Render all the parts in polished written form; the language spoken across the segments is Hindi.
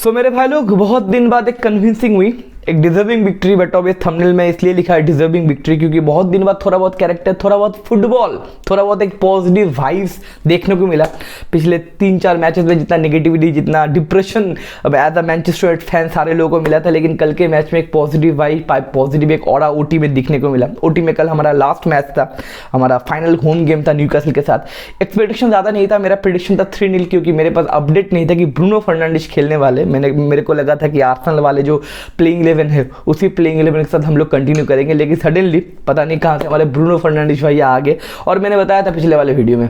सो मेरे भाई लोग, बहुत दिन बाद एक कन्विंसिंग हुई, एक deserving victory. But obvious thumbnail में इसलिए लिखा है डिजर्विंग विक्ट्री क्योंकि बहुत दिन बाद थोड़ा बहुत कैरेक्टर, थोड़ा बहुत फुटबॉल, थोड़ा बहुत एक पॉजिटिव वाइब्स देखने को मिला। पिछले 3-4 मैचेस में जितना नेगेटिविटी, जितना डिप्रेशन अब एज अ मैनचेस्टर फैन सारे लोगों को मिला था, लेकिन कल के मैच में एक पॉजिटिव वाइब, पॉजिटिव एक ऑरा ओटी में दिखने को मिला। ओटी में कल हमारा लास्ट मैच था, हमारा फाइनल होम गेम था न्यूकासल के साथ। एक्सपेक्टेशन ज़्यादा नहीं था, मेरा प्रेडिक्शन था 3-0 क्योंकि मेरे पास अपडेट नहीं था कि ब्रूनो फर्नांडिस खेलने वाले। मेरे को लगा था कि आर्सेनल वाले जो प्लेइंग 11 है उसी प्लेइंग 11 के साथ हम लोग कंटिन्यू करेंगे, लेकिन सडनली पता नहीं कहाँ से हमारे ब्रूनो फर्नांडिस भाई आ गए। और मैंने बताया था पिछले वाले वीडियो में,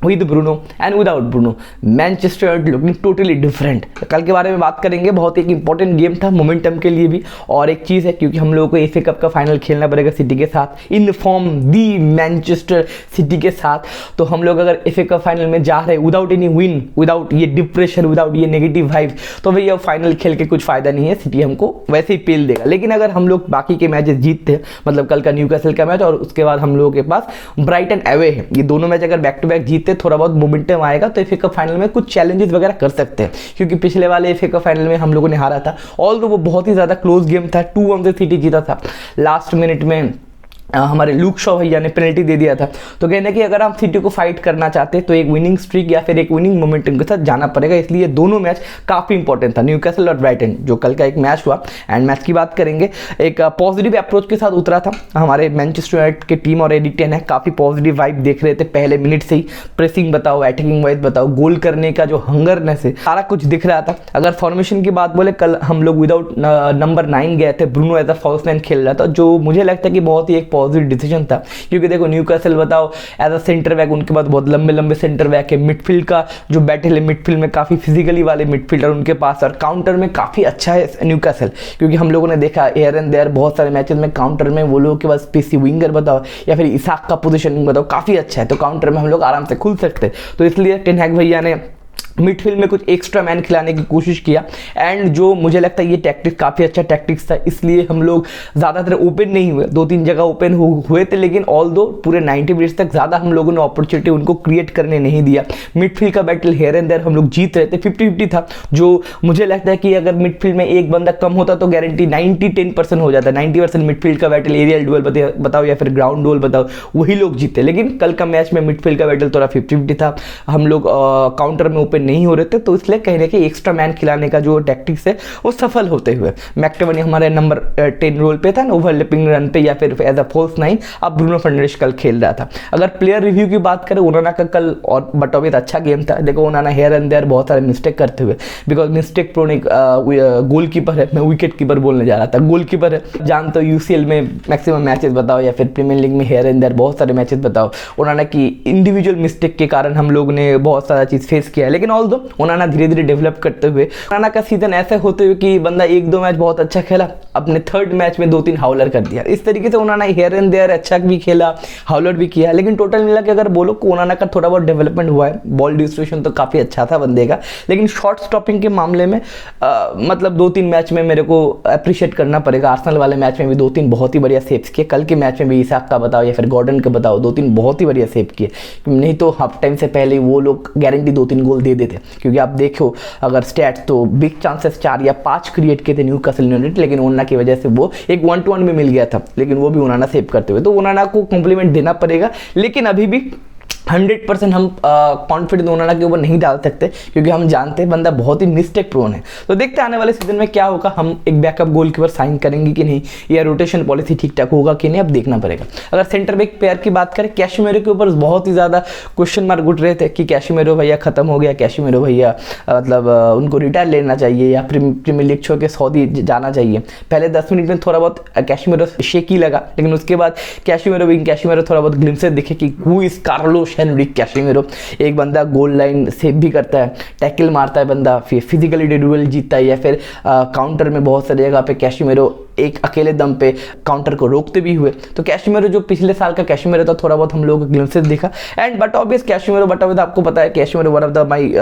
with Bruno and without Bruno Manchester looking totally different. कल के बारे में बात करेंगे, बहुत एक इंपॉर्टेंट गेम था मोमेंटम के लिए भी। और एक चीज़ है, क्योंकि हम लोगों को एफए कप का फाइनल खेलना पड़ेगा सिटी के साथ, in form the Manchester city के साथ। तो हम लोग अगर एफए कप फाइनल में जा रहे विदाउट एनी विन, विदाउट ये डिप्रेशन, विदाउट ये नेगेटिव वाइब, तो भैया फाइनल खेल के कुछ फायदा नहीं है, सिटी हमको वैसे ही पेल देगा। लेकिन अगर हम लोग बाकी के मैचेस जीतते, मतलब कल का न्यूकासल का मैच और उसके बाद हम लोगों के पास ब्राइटन अवे है, ये दोनों मैच अगर बैक टू बैक जीतते, थोड़ा बहुत मोमेंटम आएगा तो एफए कप फाइनल में कुछ चैलेंजेस वगैरह कर सकते हैं। क्योंकि पिछले वाले एफए कप फाइनल में हम लोगों ने हारा था, ऑल तो वो बहुत ही ज़्यादा क्लोज गेम था, 2-1 से सिटी जीता था। लास्ट मिनट में हमारे लूक शॉ भैया ने पेनल्टी दे दिया था। तो कहना कि अगर आप सिटी को फाइट करना चाहते हैं तो एक विनिंग स्ट्रीक या फिर एक विनिंग मोमेंटम के साथ जाना पड़ेगा, इसलिए दोनों मैच काफ़ी इंपॉर्टेंट था, न्यूकासल और ब्राइटन जो कल का एक मैच हुआ। एंड मैच की बात करेंगे, एक पॉजिटिव अप्रोच के साथ उतरा था हमारे मैनचेस्टर यूनाइटेड की टीम और एडिक टेन है, काफ़ी पॉजिटिव वाइब देख रहे थे पहले मिनट से ही। प्रेसिंग बताओ, अटैकिंग वाइज बताओ, गोल करने का जो हंगरनेस है, सारा कुछ दिख रहा था। अगर फॉर्मेशन की बात बोले, कल हम लोग विदाउट नंबर 9 गए थे, ब्रूनो एज अ फॉल्स 9 खेल रहा था, जो मुझे लगता है कि बहुत ही एक पॉजिटिव डिसीजन था। क्योंकि देखो न्यूकासल बताओ एज अ सेंटर बैक, उनके बाद बहुत लंबे लंबे सेंटर बैक है, मिडफील्ड का जो बैटल है, मिडफील्ड में काफ़ी फिजिकली वाले मिडफील्डर उनके पास, और काउंटर में काफ़ी अच्छा है न्यूकासल। क्योंकि हम लोगों ने देखा एयर एंड देयर बहुत सारे मैचेस में काउंटर में वो लोगों के पास पीसी विंगर बताओ या फिर इसाक का पोजीशनिंग बताओ काफ़ी अच्छा है, तो काउंटर में हम लोग आराम से खुल सकते हैं। तो इसलिए टेन हैग भैया ने मिडफील्ड में कुछ एक्स्ट्रा मैन खिलाने की कोशिश किया। एंड जो मुझे लगता है ये टैक्टिक्स काफ़ी अच्छा टैक्टिक्स था, इसलिए हम लोग ज़्यादातर ओपन नहीं हुए, 2-3 जगह ओपन हुए थे, लेकिन ऑल दो पूरे 90 मिनट्स तक ज़्यादा हम लोगों ने अपॉर्चुनिटी उनको क्रिएट करने नहीं दिया। मिडफील्ड का बैटल हेयर एंड देयर हम लोग जीत रहे थे, 50-50 था। जो मुझे लगता है कि अगर मिडफील्ड में एक बंदा कम होता तो गारंटी 90-10% हो जाता, 90% मिडफील्ड का बैटल, एरियल डुअल बताओ या फिर ग्राउंड डुअल बताओ, वही लोग जीते। लेकिन कल का मैच में मिडफील्ड का बैटल थोड़ा 50-50 था, हम लोग काउंटर में ओपन नहीं हो रहे थे, तो इसलिए कहने कि एक्स्ट्रा मैन खिलाने का जो टैक्टिक्स है वो सफल होते हुए मैक्टोमिनी हमारे नंबर 10 रोल पे था ना, ओवरलैपिंग रन पे या फिर एज अ फॉल्स 9। अब ब्रूनो फर्नांडिस कल खेल रहा था। अगर प्लेयर रिव्यू की बात करें, ओनाना का कल और बटोवित अच्छा गेम था। देखो ओनाना हेयर एंड देयर बहुत सारे मिस्टेक करते हुए, बिकॉज मिस्टेक प्रोन एक गोलकीपर है, मैं विकेट कीपर बोलने जा रहा था, गोलकीपर है। जानते हो यूसीएल में मैक्सिमम मैचेस बताओ या फिर प्रीमियर लीग में हेयर एंड देयर बहुत सारे मैचेस बताओ, ओनाना की इंडिविजुअल मिस्टेक के कारण हम लोग ने बहुत सारा चीज़ फेस किया है। लेकिन ऑल दो ओनाना धीरे धीरे डेवलप करते हुए, ओनाना का सीजन ऐसे होते हुए कि बंदा 1-2 मैच बहुत अच्छा खेला, अपने 3rd मैच में 2-3 हाउलर कर दिया। इस तरीके से ओनाना हेयर एंड देयर अच्छा भी खेला, हाउलर भी किया। लेकिन टोटल मिला के अगर बोलो ओनाना का थोड़ा बहुत डेवलपमेंट हुआ है, बॉल डिस्ट्रीब्यूशन तो काफ़ी अच्छा था बंदे का, लेकिन शॉट स्टॉपिंग के मामले में मतलब 2-3 मैच में मेरे को अप्रिशिएट करना पड़ेगा। आर्सेनल वाले मैच में भी 2-3 बहुत ही बढ़िया सेव्स किए, कल के मैच में भी इसाक का बताओ या फिर गॉर्डन का बताओ, 2-3 बहुत ही बढ़िया सेव किए। नहीं तो हाफ टाइम से पहले वो लोग गारंटी 2-3 गोल दे देते। क्योंकि आप देखो अगर स्टैट्स, तो बिग चांसेस 4 या 5 क्रिएट किए थे न्यूकासल यूनाइटेड, लेकिन ओनाना की वजह से वो एक 1-1 में मिल गया था, लेकिन वो भी ओनाना सेव करते हुए। तो ओनाना को कॉम्प्लीमेंट देना पड़ेगा, लेकिन अभी भी 100% हम कॉन्फिडेंस ओनाना के ऊपर नहीं डाल सकते, क्योंकि हम जानते हैं बंदा बहुत ही मिस्टेक प्रोन है। तो देखते हैं आने वाले सीजन में क्या होगा, हम एक बैकअप गोलकीपर साइन करेंगे कि नहीं, या रोटेशन पॉलिसी ठीक ठाक होगा कि नहीं, अब देखना पड़ेगा। अगर सेंटर बैक पेयर की बात करें, कैशिमेरो के ऊपर बहुत ही ज़्यादा क्वेश्चन मार्क उठ रहे थे कि कैशिमेरो भैया खत्म हो गया, कैशिमेरो भैया मतलब उनको रिटायर लेना चाहिए या प्रीमियर लीग छोड़ के सऊदी जाना चाहिए। पहले 10 मिनट में थोड़ा बहुत कैशिमेरो शेकी लगा, लेकिन उसके बाद कैशिमेरो थोड़ा बहुत ग्लिम्सेस दिखे कि हु इज कार्लोस हेनरिक कैशिमेरो। एक बंदा गोल लाइन सेव भी करता है, टैकल मारता है बंदा, फिर फिजिकली डुएल जीतता है, या फिर काउंटर में बहुत सारी जगह पे कैशिमेरो एक अकेले दम पे काउंटर को रोकते भी हुए। तो कैशिमेरो जो पिछले साल का कैशिमेरो था, थोड़ा बहुत हम लोगों को ग्लिम्सेस दिखा। एंड बट ऑब्वियस कैशिमेरो आपको पता है Casemiro one of the my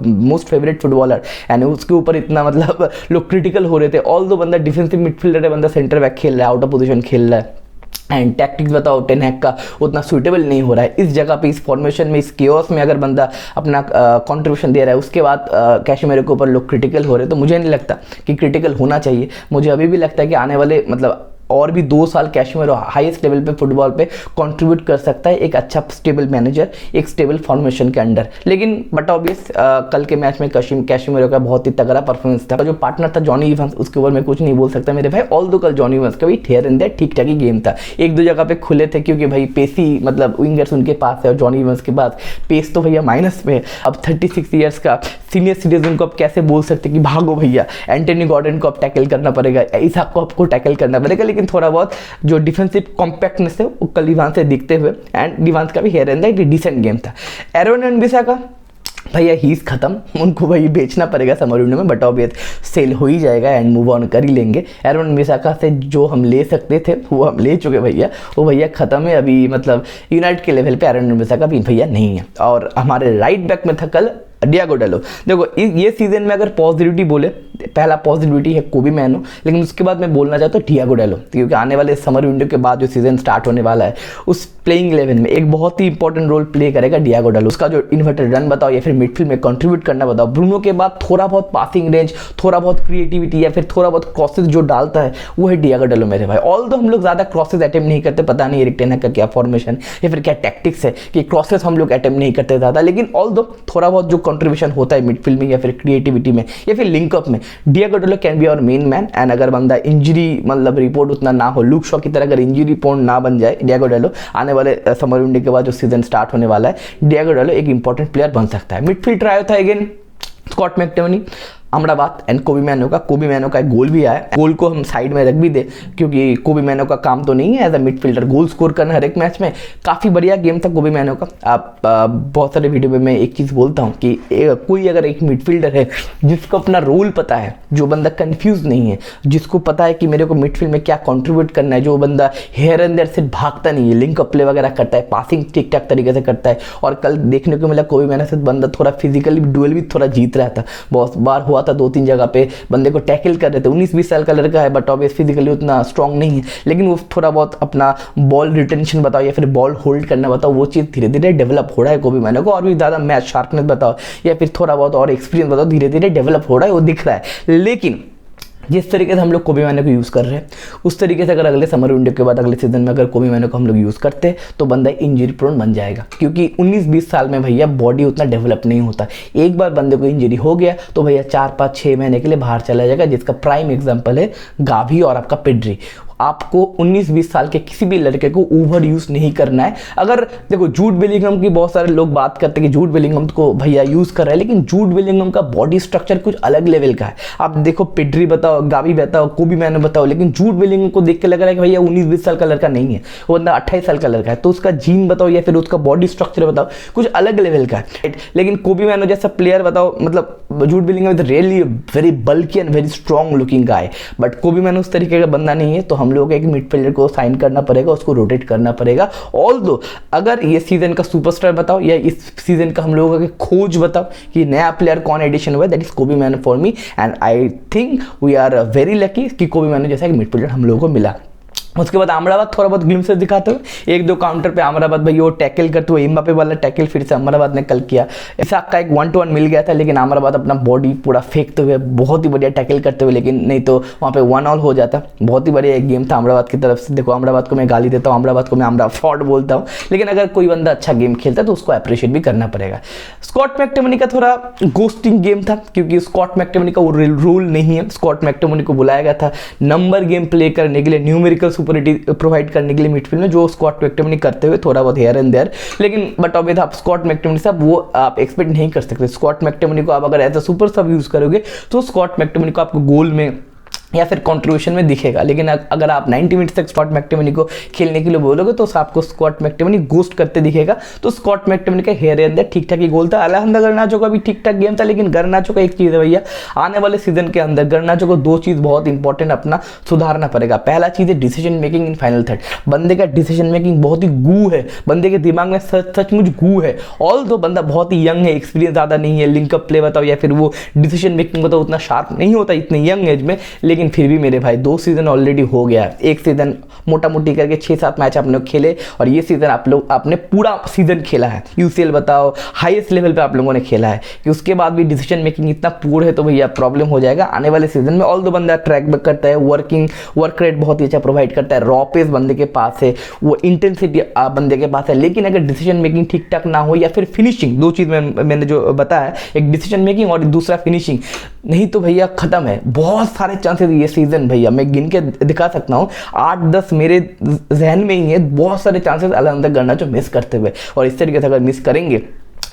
most favourite footballer, and उसके ऊपर इतना मतलब लोग क्रिटिकल हो रहे थे। ऑल दो बंदा डिफेंसिव मिडफील्डर है, बंदा सेंटर बैक खेल रहा है, आउट ऑफ पोजीशन खेल रहा है, एंड टैक्टिक्स बताओ टेन हैग का उतना सूटेबल नहीं हो रहा है इस जगह पे, इस फॉर्मेशन में, इस केओस में अगर बंदा अपना कंट्रीब्यूशन दे रहा है, उसके बाद कैशमेरो के ऊपर लोग क्रिटिकल हो रहे हैं, तो मुझे नहीं लगता कि क्रिटिकल होना चाहिए। मुझे अभी भी लगता है कि आने वाले मतलब और भी 2 साल कैशमेरो हाईएस्ट लेवल पे फुटबॉल पे कंट्रीब्यूट कर सकता है, एक अच्छा स्टेबल मैनेजर, एक स्टेबल फॉर्मेशन के अंडर। लेकिन बट ऑब्वियस कल के मैच में कैशमेरो का बहुत ही तगड़ा परफॉर्मेंस था। जो पार्टनर था जॉनी इवांस, उसके ऊपर मैं कुछ नहीं बोल सकता मेरे भाई। ऑल दो कल जॉनी इवांस का भी हियर एंड देयर ठीक ठाक ही गेम था, 1-2 जगह पे खुले थे क्योंकि भाई पेसी मतलब विंगर्स उनके पास है और जॉनी इवांस के बाद पेस तो भैया माइनस में। अब 36 ईयर्स का सीनियर सिटीजन को अब कैसे बोल सकते कि भागो भैया, एंटनी गॉर्डन को अब टैकल करना पड़ेगा, इसाक को आपको टैकल करना पड़ेगा। लेकिन थोड़ा बहुत जो डिफेंसिव कॉम्पैक्टनेस है वो कल इवांस से दिखते हुए, एंड इवांस का भी here and there decent game था। एरोन वन-बिसाका भैया ही खत्म, उनको भाई बेचना पड़ेगा समर विंडो में, बट ऑब्वियस सेल हो ही जाएगा एंड मूव ऑन कर ही लेंगे। एरोन वन-बिसाका से जो हम ले सकते थे वो हम ले चुके भैया, वो भैया खत्म है अभी। मतलब यूनाइटेड के लेवल पे एरोन वन-बिसाका भी भैया नहीं है। और हमारे राइट बैक में था कल डियागो डालो। देखो ये सीजन में अगर पॉजिटिविटी बोले, पहला पॉजिटिविटी है कोबी मैनो, लेकिन उसके बाद मैं बोलना चाहता हूँ डियागो डालो, क्योंकि आने वाले समर विंडो के बाद जो सीजन स्टार्ट होने वाला है उस प्लेइंग 11 में एक बहुत ही इंपॉर्टेंट रोल प्ले करेगा डियागो डालो। उसका जो इन्वर्टेड रन बताओ या फिर मिडफील्ड में कंट्रीब्यूट करना बताओ, ब्रूनो के बाद थोड़ा बहुत पासिंग रेंज, थोड़ा बहुत क्रिएटिविटी या फिर थोड़ा बहुत क्रॉसेस जो डालता है वो है डियागो डालो मेरे भाई। ऑल दो हम लोग ज़्यादा क्रॉसेस अटेम्प्ट नहीं करते, पता नहीं एरिक टेन हैग का क्या फॉर्मेशन या फिर क्या टैक्टिक्स है कि क्रॉसेस हम लोग अटेम्प्ट नहीं करते ज़्यादा, लेकिन ऑल दो थोड़ा बहुत जो कंट्रीब्यूशन होता है मिडफील्ड में या फिर क्रिएटिविटी में या फिर लिंकअप में, Diego Dalot can be our main man. And अगर बंदा इंजरी मतलब रिपोर्ट उतना ना हो, लुक शॉ की तरह अगर इंजरी रिपोर्ट ना बन जाए, डियागो डालो आने वाले समर विंडो के बाद जो सीजन स्टार्ट होने वाला है डियागो डालो एक इंपॉर्टेंट प्लेयर बन सकता है। मिडफील्ड ट्राई था again Scott McTominay, Amrabat and Kobbie Mainoo का एक गोल भी आया। गोल को हम साइड में रख भी दे क्योंकि कोबी मैनो का काम तो नहीं है as a midfielder goal score करना हर एक मैच में। काफ़ी बढ़िया गेम था कोबी मैनो का। आप बहुत सारे वीडियो में मैं एक चीज़ बोलता हूँ कि कोई अगर एक मिडफील्डर है जिसको अपना रोल पता है, जो बंदा कन्फ्यूज नहीं है, जिसको पता है कि मेरे को मिडफील्ड में क्या कॉन्ट्रीब्यूट करना है, जो बंदा हेयर एंड देयर से भागता नहीं है, लिंक अप प्ले वगैरह करता है, पासिंग ठीक ठाक तरीके से करता है। और कल देखने को मिला कोबी मैनो से बंदा थोड़ा फिजिकली डुएल भी थोड़ा जीत रहा था, बहुत बार हुआ था 2-3 जगह पे बंदे को टैकल कर रहे थे। 19-20 साल का लड़का है बट ऑब्वियस फिजिकली उतना स्ट्रांग नहीं है, लेकिन वो थोड़ा बहुत अपना बॉल रिटेंशन बताओ या फिर बॉल होल्ड करना बताओ, वो चीज़ धीरे धीरे डेवलप हो रहा है कोबी मैनो को। और भी ज़्यादा मैच शार्पनेस बताओ या फिर थोड़ा बहुत और एक्सपीरियंस बताओ, धीरे धीरे डेवलप हो रहा है, वो दिख रहा है। लेकिन जिस तरीके से हम लोग कोबी मैनो को यूज़ कर रहे हैं उस तरीके से अगर अगले समर विंडो के बाद अगले सीजन में अगर कोबी मैनो को हम लोग यूज़ करते तो बंदा इंजरी प्रोन बन जाएगा, क्योंकि 19-20 साल में भैया बॉडी उतना डेवलप नहीं होता। एक बार बंदे को इंजरी हो गया तो भैया 4-5-6 महीने के लिए बाहर चला जाएगा, जिसका प्राइम एग्जाम्पल है गावी और आपका पेड्री। आपको 19-20 साल के किसी भी लड़के को ओवर यूज नहीं करना है। अगर देखो जूड बेलिंगम की बहुत सारे लोग बात करते हैं कि जूड बेलिंगम को भैया यूज कर रहा है, लेकिन जूड बेलिंगम का बॉडी स्ट्रक्चर कुछ अलग लेवल का है। आप देखो पेड्री बताओ, गावी बताओ, कोबी मैनो बताओ, लेकिन जूड बेलिंगम को देख के लग रहा है कि भैया 19-20 साल का लड़का नहीं है, वो बंदा 28 साल का लड़का है। तो उसका जीन बताओ या फिर उसका बॉडी स्ट्रक्चर बताओ, कुछ अलग लेवल का है। लेकिन कोबी मैनो जैसा प्लेयर बताओ, मतलब Jude Bellingham is really very bulky and very strong looking guy, but कोबी मैनो उस तरीके का बंदा नहीं है। तो हम लोग एक मिडफील्डर को साइन करना पड़ेगा, उसको रोटेट करना पड़ेगा। ऑल्दो अगर ये सीजन का सुपरस्टार बताओ या इस सीजन का हम लोगों का खोज बताओ कि नया प्लेयर कौन एडिशन हुआ है, that is Kobbie Mainoo for me. And I think we are very lucky कि कोबी मैनो जैसा एक मिडफील्डर हम लोगों को मिला। उसके बाद अमराबाद थोड़ा बहुत ग्लिम्स दिखाते हुए 1-2 काउंटर पे अमराबाद भाई वो टैकल करते हुए, एम्बापे वाला टैकल फिर से अमराबाद ने कल किया। इसाक का एक 1-to-1 मिल गया था, लेकिन अमराबाद अपना बॉडी पूरा फेंकते हुए बहुत ही बढ़िया टैकल करते हुए, लेकिन नहीं तो वहाँ पे 1-1 हो जाता। बहुत ही बढ़िया एक गेम था अमराबाद की तरफ से। देखो अमराबाद को मैं गाली देता हूँ, अमराबाद को मैं अमरा फ्रॉड बोलता हूँ, लेकिन अगर कोई बंदा अच्छा गेम खेलता है तो उसको अप्रिशिएट भी करना पड़ेगा। स्कॉट मैकटोमिनी का थोड़ा गोस्टिंग गेम था, क्योंकि स्कॉट मैकटोमिनी का वो रूल नहीं है। स्कॉट मैकटोमिनी को बुलाया गया था नंबर गेम प्ले करने के लिए, न्यूमेरिकल सुपरिटी प्रोवाइड करने के लिए मिडफील्ड में, जो स्कॉट मैकटोमिनी करते हुए थोड़ा बहुत हेयर एंड देयर। लेकिन बट ऑब्वियस आप स्कॉट मैकटोमिनी साहब वो आप एक्सपेक्ट नहीं कर सकते। स्कॉट मैकटोमिनी को आप अगर एज अ सुपर सब यूज करोगे तो स्कॉट मैकटोमिनी को आपको गोल में या फिर कंट्रीब्यूशन में दिखेगा, लेकिन अगर आप 90 मिनट तक स्कॉट मैकटोमिनी को खेलने के लिए बोलोगे तो आपको स्कॉट मैकटोमिनी गोस्ट करते दिखेगा। तो स्कॉट मैकटोमिनी का हेयर एंड ठीक ठाक ही गोल था। अलहमदा गर्नाचो का भी ठीक ठाक गेम था, लेकिन गर्नाचो का एक चीज़ है भैया, आने वाले सीजन के अंदर गर्नाचो को 2 चीज़ बहुत इंपॉर्टेंट अपना सुधारना पड़ेगा। पहला चीज़ है decision making in final third. बंदे का डिसीजन मेकिंग बहुत ही गू है, बंदे के दिमाग में सचमुच गू है। ऑल दो बंदा बहुत ही यंग है, एक्सपीरियंस ज़्यादा नहीं है, लिंकअप प्ले बताओ या फिर वो डिसीजन मेकिंग बताओ उतना शार्प नहीं होता इतने यंग एज में, लेकिन लेकिन फिर भी मेरे भाई 2 सीज़न ऑलरेडी हो गया, एक सीज़न मोटा मोटी करके 6-7 मैच आप लोग खेले और ये सीज़न आप लोग आपने पूरा सीज़न खेला है। यूसीएल बताओ हाईएस्ट लेवल पे आप लोगों ने खेला है कि उसके बाद भी डिसीजन मेकिंग इतना पूर है तो भैया प्रॉब्लम हो जाएगा आने वाले सीजन में। ऑल दो बंदा ट्रैक बैक करता है, वर्क रेट बहुत ही अच्छा प्रोवाइड करता है, रॉ पेस बंदे के पास है, वो इंटेंसिटी बंदे के पास है, लेकिन अगर डिसीजन मेकिंग ठीक ठाक ना हो या फिर फिनिशिंग, दो चीज़ मैंने जो बताया, एक डिसीजन मेकिंग और दूसरा फिनिशिंग नहीं तो भैया खत्म है। बहुत सारे चांसेस ये सीजन भैया मैं गिन के दिखा सकता हूँ, 8-10 मेरे जहन में ही है, बहुत सारे चांसेस अलहमद गर्नाचो मिस करते हुए, और इस तरीके से अगर मिस करेंगे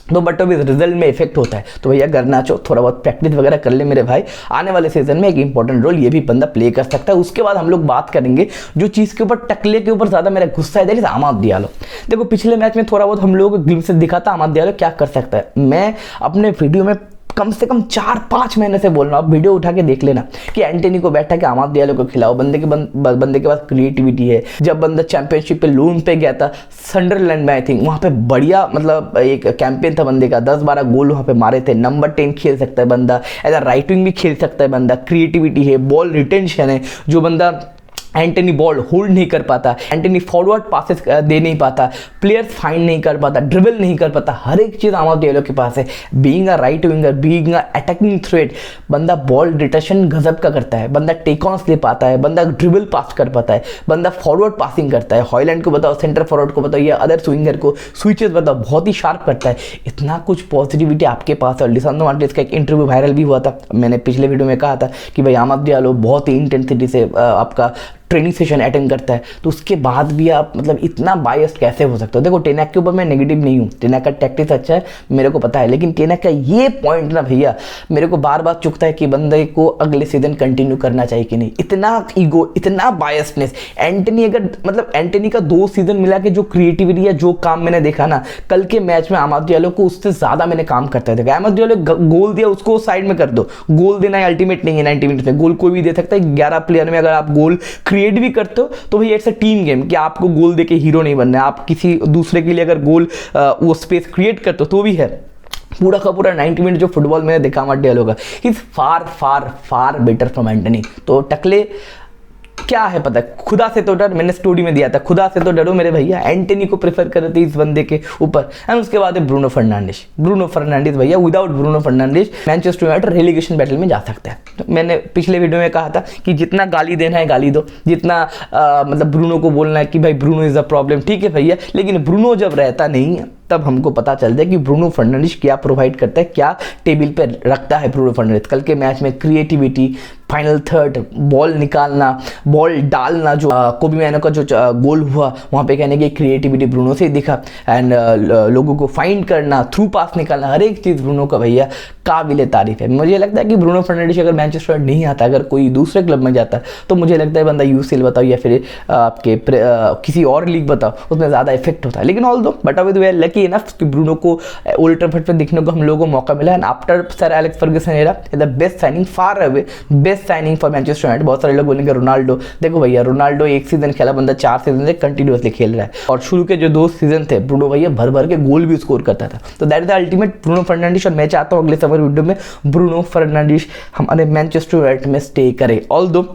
तो बट अभी रिजल्ट में इफेक्ट होता है। तो भैया गर्नाचो थोड़ा बहुत प्रैक्टिस वगैरह कर ले मेरे भाई, आने वाले सीजन में एक इंपॉर्टेंट रोल ये भी बंदा प्ले कर सकता है। उसके बाद हम लोग बात करेंगे जो चीज़ के ऊपर टकले के ऊपर ज़्यादा मेरा गुस्सा है, दैट इज अमाद डियालो। देखो पिछले मैच में थोड़ा बहुत हम लोग को ग्लिम्स दिखा था अमाद डियालो क्या कर सकता है। मैं अपने वीडियो में कम से कम 4-5 महीने से बोल रहा हूँ, आप वीडियो उठा के देख लेना कि एंटनी को बैठा के अमाद डियालो को खिलाओ, बंदे के पास क्रिएटिविटी है। जब बंदा चैंपियनशिप पे लोन पे गया था सनडरलैंड में, आई थिंक वहाँ पे बढ़िया मतलब एक कैंपेन था बंदे का, 10-12 गोल वहाँ पे मारे थे। नंबर 10 खेल सकता है बंदा, एज अ राइट विंग भी खेल सकता है बंदा, क्रिएटिविटी है, बॉल रिटेंशन है। जो बंदा एंटनी बॉल होल्ड नहीं कर पाता, एंटनी फॉरवर्ड पासेस दे नहीं पाता, प्लेयर्स फाइंड नहीं कर पाता, ड्रिबल नहीं कर पाता, हर एक चीज़ अमाद डियालो के पास है। Being a right winger, being a attacking threat, बंदा बॉल रिटेंशन गजब का करता है, बंदा टेक ऑन्स ले पाता है, बंदा ड्रिबल पास कर पाता है, बंदा फॉरवर्ड पासिंग करता है। हॉयलैंड को बताओ, सेंटर फॉरवर्ड को बताओ, या अदर स्विंगर को स्विचेस बताओ, बहुत ही शार्प करता है। इतना कुछ पॉजिटिविटी आपके पास है। लिसांड्रो मार्टिनेज का एक इंटरव्यू वायरल भी हुआ था, मैंने पिछले वीडियो में कहा था कि भाई अमाद डियालो बहुत ही इंटेंसिटी से आपका ट्रेनिंग सेशन अटेंड करता है, तो उसके बाद भी आप मतलब इतना बायस्ड कैसे हो सकते हो। देखो टेनैक के ऊपर मैं नेगेटिव नहीं हूँ, टेनैक का टैक्टिक्स अच्छा है मेरे को पता है, लेकिन टेनैक का ये पॉइंट ना भैया मेरे को बार बार चुकता है कि बंदे को अगले सीजन कंटिन्यू करना चाहिए कि नहीं। इतना ईगो, इतना बायस्डनेस। एंटनी अगर मतलब एंटनी का 2 सीजन मिला के जो क्रिएटिविटी या जो काम मैंने देखा ना, कल के मैच में अमाद डियालो को उससे ज़्यादा मैंने काम करता है देखा। अमाद डियालो गोल दिया उसको साइड में कर दो, गोल देना अल्टीमेट नहीं है 90 मिनट में, गोल कोई भी दे सकता है। 11 प्लेयर में अगर आप गोल क्रिएट भी करते हो तो भैया इट्स अ टीम गेम कि आपको गोल देके हीरो नहीं बनना है। आप किसी दूसरे के लिए अगर गोल वो स्पेस क्रिएट करते हो तो भी है। पूरा का पूरा 90 मिनट जो फुटबॉल मैंने देखा अमाद डियालो का, is far far far better from Antony. तो टकले क्या है पता है, खुदा से तो डर, मैंने स्टोरी में दिया था, खुदा से तो डरो मेरे भैया। एंटनी को प्रेफर कर रहे थे इस बंदे के ऊपर। एंड उसके बाद है ब्रूनो फर्नांडिस भैया, without Bruno Fernandes Manchester United relegation battle में जा सकता है। तो मैंने पिछले वीडियो में कहा था कि जितना गाली देना है गाली दो, जितना मतलब ब्रूनो को बोलना है कि भाई ब्रूनो इज अ प्रॉब्लम, ठीक है भैया, लेकिन ब्रूनो जब रहता नहीं है तब हमको पता चलता है कि ब्रूनो फर्नांडिस क्या प्रोवाइड करता है, क्या टेबल पे रखता है ब्रूनो फर्नांडिस। कल के मैच में क्रिएटिविटी, फाइनल थर्ड, बॉल निकालना, बॉल डालना, जो कोबी मैनो का जो गोल हुआ वहाँ पे कहने की क्रिएटिविटी ब्रूनो से ही दिखा। एंड लोगों को फाइंड करना, थ्रू पास निकालना, हर एक चीज़ ब्रूनो का भैया काबिल तारीफ है। मुझे लगता है कि ब्रूनो फर्नांडिस अगर मैनचेस्टर नहीं आता, अगर कोई दूसरे क्लब में जाता, तो मुझे लगता है बंदा यूसीएल बताओ या फिर आपके किसी और लीग बताओ, उसमें ज़्यादा इफेक्ट होता है। लेकिन ऑल दो बट अभी वे लकी इनफ कि ब्रूनो को ओल्ड ट्रैफर्ड पे देखने को हम लोगों को मौका मिला। And after sir Alex Ferguson era the best signing, far away best signing for Manchester United. बहुत सारे लोग बोलेंगे रोनाल्डो, देखो भैया रोनाल्डो एक सीजन खेला, बंदा 4 सीजन से कंटिन्यूअसली खेल रहा है, और शुरू के जो 2 सीजन थे ब्रूनो भैया भर भर के गोल भी स्कोर करता था। तो that is the ultimate Bruno Fernandes. और मैं चाहता हूँ अगले समर विंडो में ब्रूनो फर्नांडिस हमारे मैनचेस्टर यूनाइटेड में स्टे करे। ऑल्दो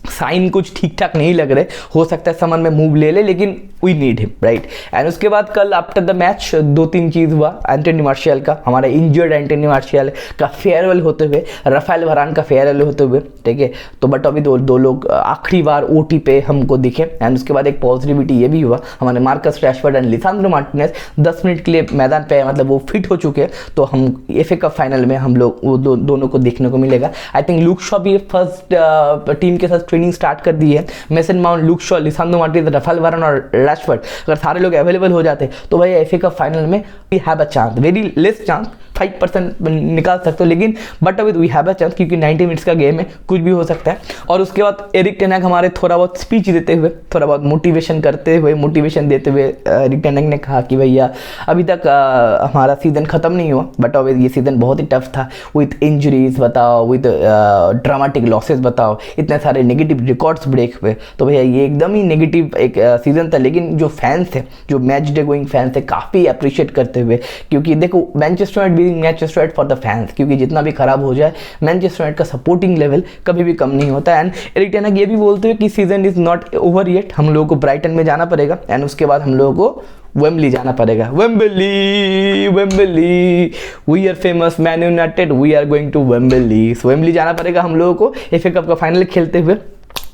साइन कुछ ठीक ठाक नहीं लग रहे, हो सकता है समर में मूव ले ले, लेकिन we need him, right. And उसके बाद कल आफ्टर द मैच 2-3 चीज़ हुआ। एंटनी मार्शियल का, हमारा इंजर्ड एंटनी मार्शियल का फेयरवेल होते हुए, राफेल वरान का फेयरवेल होते हुए, ठीक है। तो बट अभी दो लोग आखिरी बार ओटी पे हमको दिखे। एंड उसके बाद एक पॉजिटिविटी ये भी हुआ, हमारे Marcus Rashford and Lisandro Martinez 10 minute के लिए मैदान पे, मतलब वो फिट हो चुके हैं, तो हम एफए कप फाइनल में हम लोग वो दोनों को देखने को मिलेगा। आई थिंक लुक शॉ भी फर्स्ट टीम के साथ ट्रेनिंग स्टार्ट कर दी है। Mason Mount, Luke Shaw, Lisandro Martinez, Raphael Varane और रैशफोर्ड, अगर सारे लोग अवेलेबल हो जाते तो भाई एफए कप फाइनल में we have a chance, very less chance, 5% निकाल सकते हो, लेकिन बट अभी वी हैव अ चांस, क्योंकि 90 मिनट्स का गेम है, कुछ भी हो सकता है। और उसके बाद एरिक टेन हाग हमारे थोड़ा बहुत स्पीच देते हुए, थोड़ा बहुत मोटिवेशन देते हुए एरिक टेन हाग ने कहा कि भैया अभी तक हमारा सीजन खत्म नहीं हुआ, बट अब ये सीजन बहुत ही टफ था, विथ इंजरीज बताओ, विथ ड्रामेटिक लॉसेस बताओ, इतने सारे नेगेटिव रिकॉर्ड्स ब्रेक हुए। तो भैया ये एकदम ही नेगेटिव एक सीजन था, लेकिन जो फैंस थे, जो मैच डे गोइंग फैंस थे, काफ़ी अप्रिशिएट करते हुए, क्योंकि देखो Manchester United being Manchester United for the fans, क्योंकि जितना भी खराब हो जाए मैनचेस्टर यूनाइटेड का सपोर्टिंग लेवल कभी भी कम नहीं होता। एंड एरिक टेन हाग ये भी बोलते हुए कि season is not over yet, हम लोगों को ब्राइटन में जाना पड़ेगा एंड उसके बाद हम लोगों को वेम्बली जाना पड़ेगा। Wembley Wembley, we are famous Man United, we are going to Wembley. Wembley जाना पड़ेगा हम लोगों को एफए कप का फाइनल खेलते हुए।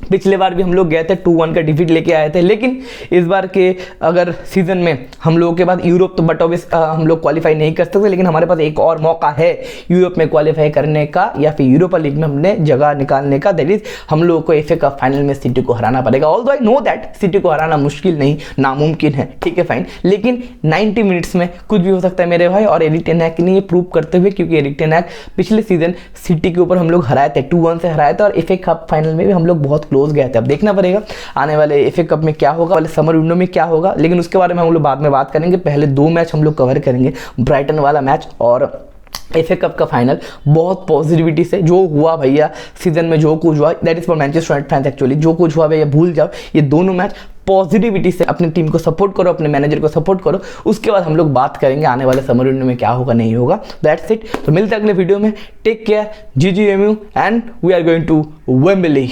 पिछले बार भी हम लोग गए थे 2-1 का डिफीट लेके आए थे, लेकिन इस बार के अगर सीजन में हम लोगों के बाद यूरोप तो बट ऑब्वियस हम लोग क्वालिफाई नहीं कर सकते, लेकिन हमारे पास एक और मौका है यूरोप में क्वालिफाई करने का या फिर यूरोपा लीग में हमने जगह निकालने का। दैट इज हम लोगों को एफए कप फाइनल में सिटी को हराना पड़ेगा। Although I know that city को हराना मुश्किल नहीं, नामुमकिन है, ठीक है फाइन, लेकिन 90 मिनट्स में कुछ भी हो सकता है मेरे भाई। और एरिक टेन हाग ने ये प्रूव करते हुए, क्योंकि एरिक टेन हाग पिछले सीजन सिटी के ऊपर हम लोग हराए थे, 2-1 से हराए थे, और एफए कप फाइनल में भी हम लोग बहुत क्लोज गए थे। अब देखना पड़ेगा आने वाले एफए कप में क्या होगा, वाले समर विंडो में क्या होगा, लेकिन उसके बारे में हम लोग बाद में बात करेंगे। पहले 2 मैच हम लोग कवर करेंगे, ब्राइटन वाला मैच और एफए कप का फाइनल। बहुत पॉजिटिविटी से जो हुआ भैया सीजन में, जो कुछ हुआ, that is for Manchester United fans actually, जो कुछ हुआ भैया भूल जाओ। ये दोनों मैच पॉजिटिविटी से अपनी टीम को सपोर्ट करो, अपने मैनेजर को सपोर्ट करो, उसके बाद हम लोग बात करेंगे आने वाले समर विंडो में क्या होगा नहीं होगा। That's it. तो मिलते हैं अगले वीडियो में। Take care, GGMU and we are going to Wembley.